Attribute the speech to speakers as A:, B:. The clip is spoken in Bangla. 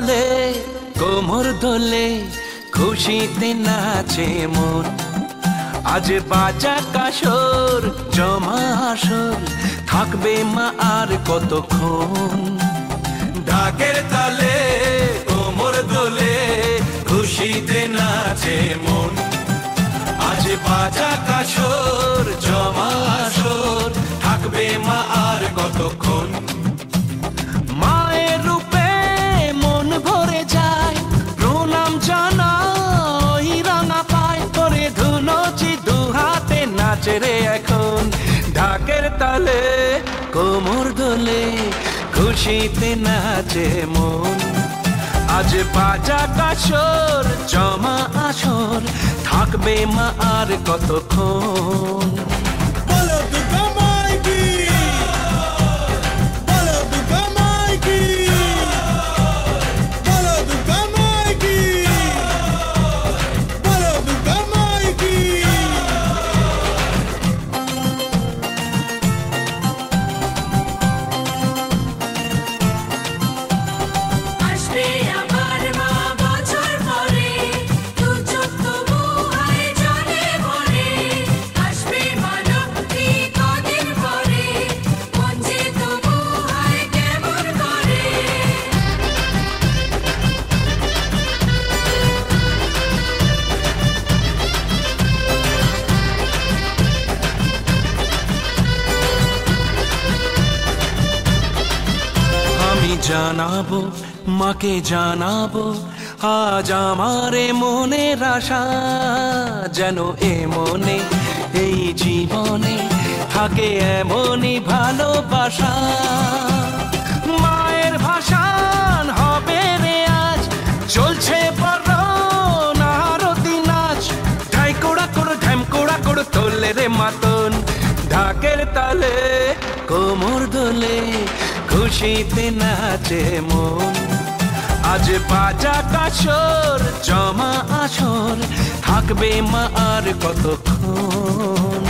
A: তালে কোমর দোলে খুশিতে নাচে মন। আজ বাজা কাসর জমা আসর থাকবে মা আর কতক্ষণ। ঢাকের তালে কোমর দোলে খুশিতে নাচে মন। আজ বাজা কাসর জমা আসর থাকবে মা আর কতক্ষণ। মায়ের রূপে মন ভরে যায় প্রণাম জানাই রাঙা পায় করে ধুনুচি দু হাতে নাচে রে এখন। ঢাকের তালে কোমর দোলে খুশিতে নাচে মন। আজ বাজা কাসর জমা আসর থাকবে মা আর কতক্ষণ। জানাবো মাকে জানাবো আজ আমারে মনের আশা, যেন এ মনে এই জীবনে থাকে এমনই ভালোবাসা। মায়ের ভাষান হবে রে আজ চলছে বরণ আরতি নাচ। ঢাই কোড়া কোড় ঢ্যাম কোড়া কোড় তোলে রে মাতন। ঢাকের তালে কোমর দোলে খুশিতে নাচে মন। আজ বাজা কাসর জমা আসর থাকবে মা আর কতক্ষণ।